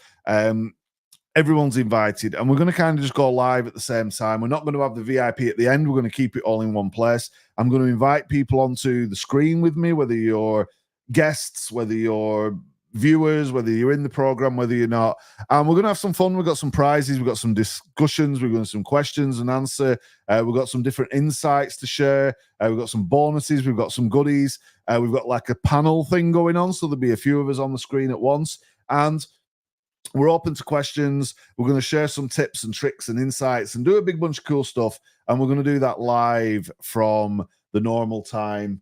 Everyone's invited, and we're going to kind of just go live at the same time. We're not going to have the VIP at the end. We're going to keep it all in one place. I'm going to invite people onto the screen with me, whether you're guests, whether you're viewers, whether you're in the program, whether you're not. And we're going to have some fun. We've got some prizes. We've got some discussions. We've got some questions and answer. We've got some different insights to share. We've got some bonuses. We've got some goodies. We've got like a panel thing going on. So there'll be a few of us on the screen at once. And we're open to questions. We're going to share some tips and tricks and insights and do a big bunch of cool stuff. And we're going to do that live from the normal time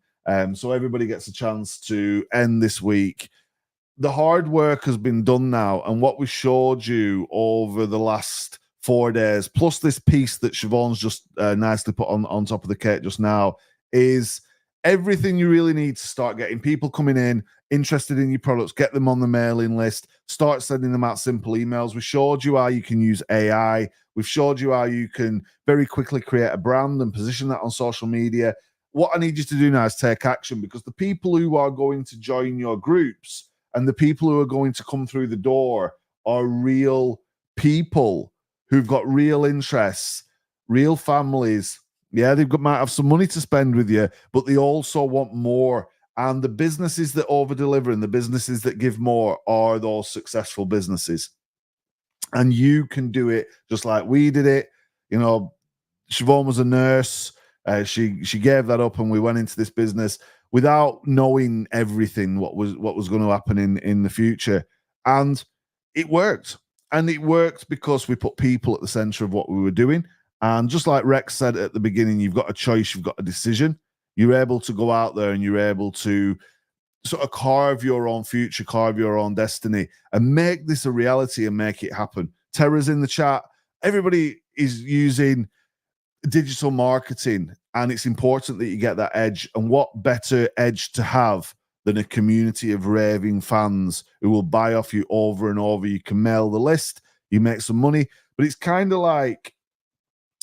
So everybody gets a chance to end this week. The hard work has been done now, and what we showed you over the last 4 days, plus this piece that Siobhan's just nicely put on top of the cake just now, is everything you really need to start getting people coming in, interested in your products, get them on the mailing list, start sending them out simple emails. We showed you how you can use AI. We've showed you how you can very quickly create a brand and position that on social media. What I need you to do now is take action, because the people who are going to join your groups and the people who are going to come through the door are real people who've got real interests, real families. Yeah, might have some money to spend with you, but they also want more. And the businesses that over-deliver and the businesses that give more are those successful businesses. And you can do it just like we did it. You know, Siobhan was a nurse. She gave that up, and we went into this business without knowing everything what was going to happen in the future. And it worked. And it worked because we put people at the center of what we were doing. And just like Rex said at the beginning, you've got a choice, you've got a decision. You're able to go out there and you're able to sort of carve your own future, carve your own destiny, and make this a reality and make it happen. Tara's in the chat. Everybody is using digital marketing, and it's important that you get that edge. And what better edge to have than a community of raving fans who will buy off you over and over? You can mail the list, you make some money, but it's kind of like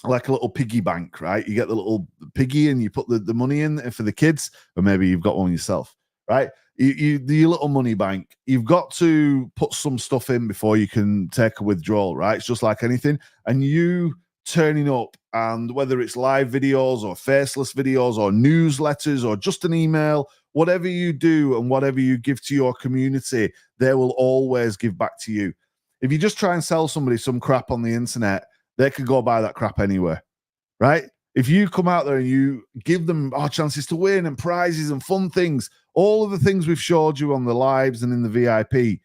a little piggy bank, right? You get the little piggy and you put the money in for the kids, or maybe you've got one yourself, right? Your little money bank, you've got to put some stuff in before you can take a withdrawal, right? It's just like anything. And you turning up, and whether it's live videos or faceless videos or newsletters or just an email, whatever you do and whatever you give to your community, they will always give back to you. If you just try and sell somebody some crap on the internet, they could go buy that crap anywhere, right? If you come out there and you give them chances to win and prizes and fun things, all of the things we've showed you on the lives and in the VIP,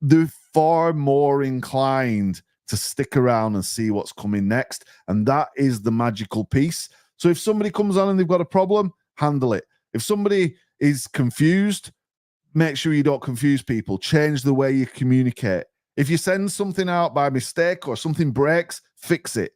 they're far more inclined to stick around and see what's coming next. And that is the magical piece. So if somebody comes on and they've got a problem, handle it. If somebody is confused, make sure you don't confuse people. Change the way you communicate. If you send something out by mistake or something breaks, fix it.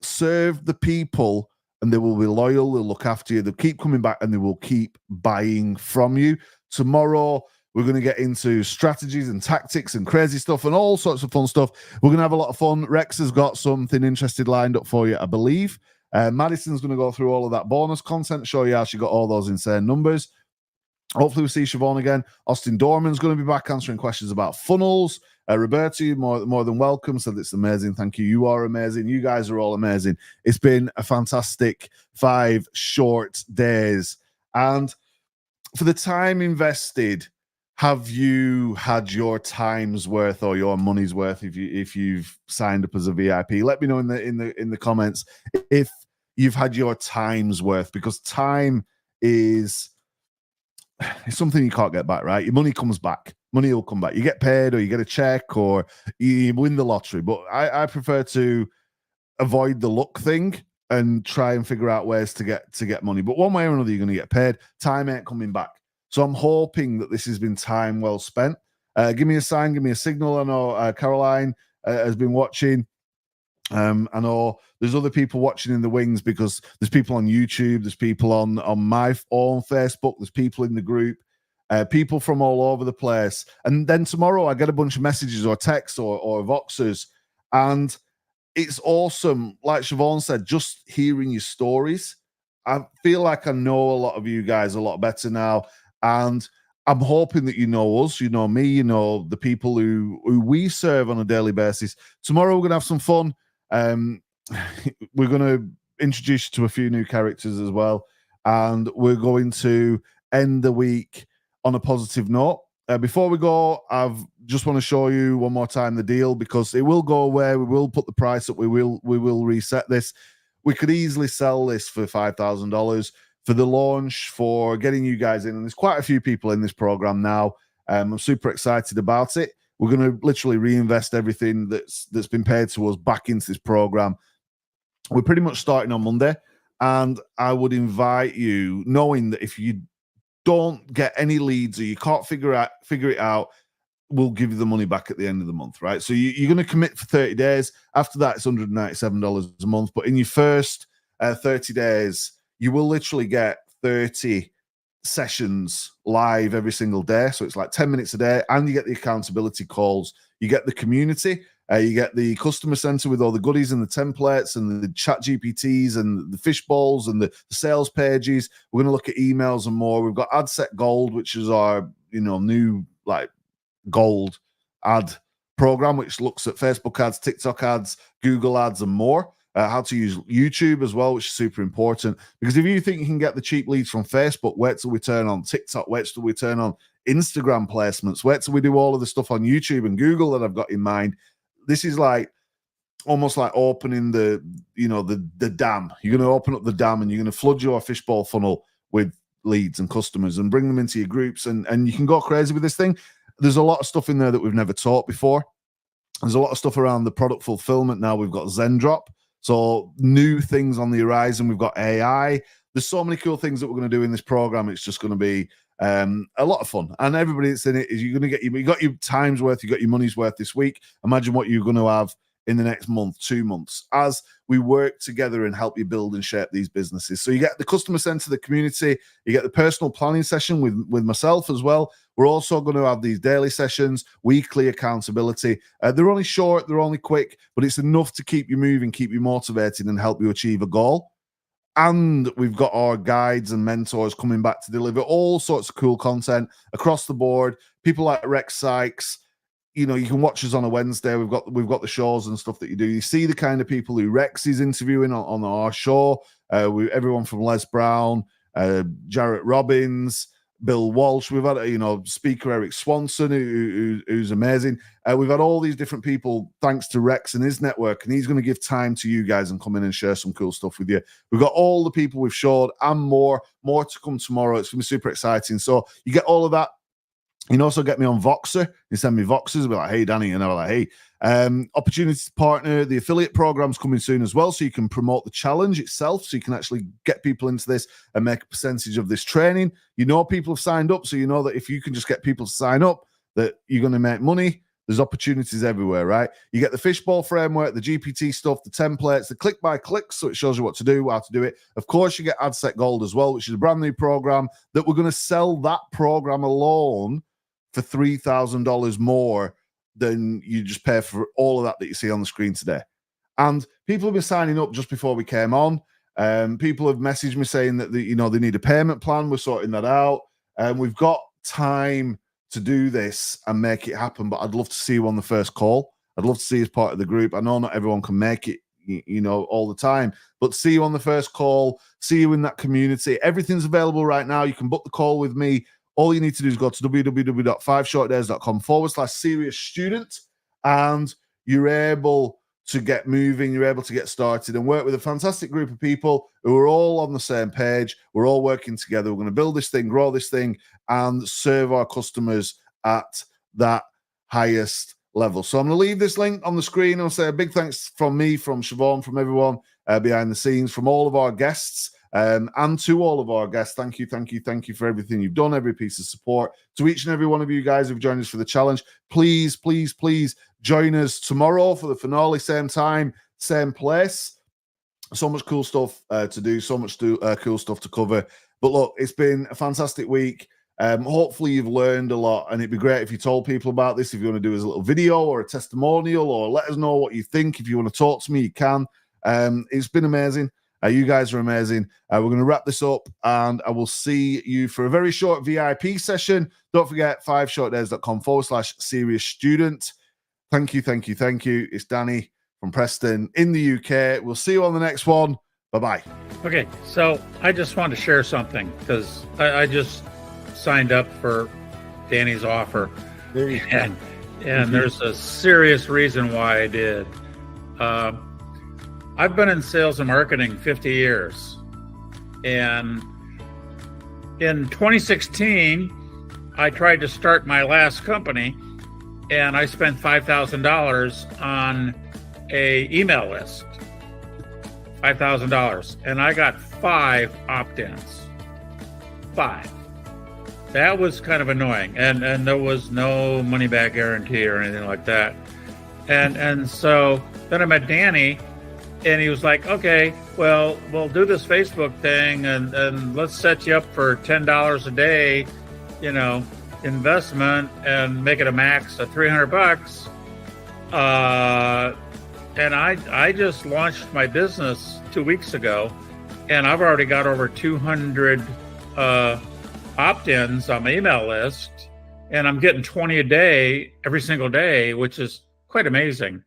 Serve the people and they will be loyal. They'll look after you. They'll keep coming back and they will keep buying from you. Tomorrow, we're going to get into strategies and tactics and crazy stuff and all sorts of fun stuff. We're going to have a lot of fun. Rex has got something interesting lined up for you, I believe. Madison's going to go through all of that bonus content, show you how she got all those insane numbers. Hopefully we'll see Siobhan again. Austin Dorman's going to be back answering questions about funnels. Roberto, more than welcome. Said it's amazing. Thank you. You are amazing. You guys are all amazing. It's been a fantastic 5 short days. And for the time invested, have you had your time's worth or your money's worth if you've signed up as a VIP? Let me know in the comments if you've had your time's worth, because time is something you can't get back, right? Your money comes back. Money will come back. You get paid or you get a check or you win the lottery. But I prefer to avoid the luck thing and try and figure out ways to get money. But one way or another, you're going to get paid. Time ain't coming back. So I'm hoping that this has been time well spent. Give me a sign, give me a signal. I know Caroline has been watching. I know there's other people watching in the wings because there's people on YouTube, there's people on my own Facebook, there's people in the group, people from all over the place. And then tomorrow I get a bunch of messages or texts or Voxers, and it's awesome. Like Siobhan said, just hearing your stories. I feel like I know a lot of you guys a lot better now. And I'm hoping that you know us, you know me, you know the people who we serve on a daily basis. Tomorrow we're going to have some fun. We're going to introduce you to a few new characters as well. And we're going to end the week on a positive note. Before we go, I just want to show you one more time the deal, because it will go away. We will put the price up. We will reset this. We could easily sell this for $5,000 for the launch, for getting you guys in. And there's quite a few people in this program now. I'm super excited about it. We're going to literally reinvest everything that's been paid to us back into this program. We're pretty much starting on Monday. And I would invite you, knowing that if you don't get any leads or you can't figure it out, we'll give you the money back at the end of the month, right? So you're going to commit for 30 days. After that, it's $197 a month. But in your first 30 days, you will literally get 30 sessions live every single day. So it's like 10 minutes a day, and you get the accountability calls. You get the community. You get the customer center with all the goodies and the templates and the chat GPTs and the fish bowls and the sales pages. We're going to look at emails and more. We've got AdSet Gold, which is our, new like gold ad program, which looks at Facebook ads, TikTok ads, Google ads, and more. How to use YouTube as well, which is super important. Because if you think you can get the cheap leads from Facebook, wait till we turn on TikTok, wait till we turn on Instagram placements, wait till we do all of the stuff on YouTube and Google that I've got in mind. This is like almost like opening the dam. You're going to open up the dam and you're going to flood your fishbowl funnel with leads and customers and bring them into your groups, and you can go crazy with this thing. There's a lot of stuff in there that we've never taught before. There's a lot of stuff around the product fulfillment now. We've got Zendrop. So new things on the horizon. We've got AI. There's so many cool things that we're going to do in this program. It's just going to be a lot of fun. And everybody that's in it is you're going to get you got your time's worth, you got your money's worth this week. Imagine what you're going to have in the next month, 2 months, as we work together and help you build and shape these businesses. So you get the customer center, the community, you get the personal planning session with myself as well. We're also going to have these daily sessions, weekly accountability. They're only short, they're only quick, but it's enough to keep you moving, keep you motivated, and help you achieve a goal. And we've got our guides and mentors coming back to deliver all sorts of cool content across the board. People like Rex Sykes. You can watch us on a Wednesday. We've got the shows and stuff that you do. You see the kind of people who Rex is interviewing on our show. Everyone from Les Brown, Jarrett Robbins, Bill Walsh. We've had speaker Eric Swanson, who's amazing. We've had all these different people thanks to Rex and his network, and he's going to give time to you guys and come in and share some cool stuff with you. We've got all the people we've showed and more to come tomorrow. It's going to be super exciting. So you get all of that. You can also get me on Voxer. You send me Voxers, be like, hey, Danny, and I'm like, hey. Opportunity to partner. The affiliate program's coming soon as well, so you can promote the challenge itself, so you can actually get people into this and make a percentage of this training. People have signed up, so you know that if you can just get people to sign up, that you're going to make money. There's opportunities everywhere, right? You get the fishbowl framework, the GPT stuff, the templates, the click by clicks, so it shows you what to do, how to do it. Of course, you get AdSet Gold as well, which is a brand new program that we're going to sell that program alone for $3,000 more than you just pay for all of that you see on the screen today. And people have been signing up just before we came on. People have messaged me saying that they need a payment plan. We're sorting that out. We've got time to do this and make it happen, but I'd love to see you on the first call. I'd love to see you as part of the group. I know not everyone can make it, all the time, but see you on the first call, see you in that community. Everything's available right now. You can book the call with me. All you need to do is go to www.5shortdays.com/serious student, and you're able to get moving, you're able to get started and work with a fantastic group of people who are all on the same page. We're all working together. We're going to build this thing, grow this thing, and serve our customers at that highest level. So I'm going to leave this link on the screen. I'll say a big thanks from me, from Siobhan, from everyone behind the scenes, from all of our guests. And to all of our guests, thank you for everything you've done, every piece of support. To each and every one of you guys who've joined us for the challenge, please join us tomorrow for the finale, same time, same place. So much cool stuff to do, so much cool stuff to cover. But look, it's been a fantastic week. Hopefully you've learned a lot, and it'd be great if you told people about this. If you want to do as a little video or a testimonial, or let us know what you think. If you want to talk to me, you can. It's been amazing. You guys are amazing. We're going to wrap this up, and I will see you for a very short VIP session. Don't forget, 5shortdays.com/serious student. Thank you. It's Danny from Preston in the UK. We'll see you on the next one. Bye-bye. Okay, so I just want to share something, because I just signed up for Danny's offer, and there's a serious reason why I did. I've been in sales and marketing 50 years. And in 2016, I tried to start my last company, and I spent $5,000 on an email list. $5,000, and I got 5 opt-ins. 5. That was kind of annoying, and there was no money back guarantee or anything like that. And so then I met Danny, and he was like, okay, well, we'll do this Facebook thing, and let's set you up for $10 a day, investment, and make it a max of $300. And I just launched my business 2 weeks ago, and I've already got over 200 opt-ins on my email list, and I'm getting 20 a day every single day, which is quite amazing.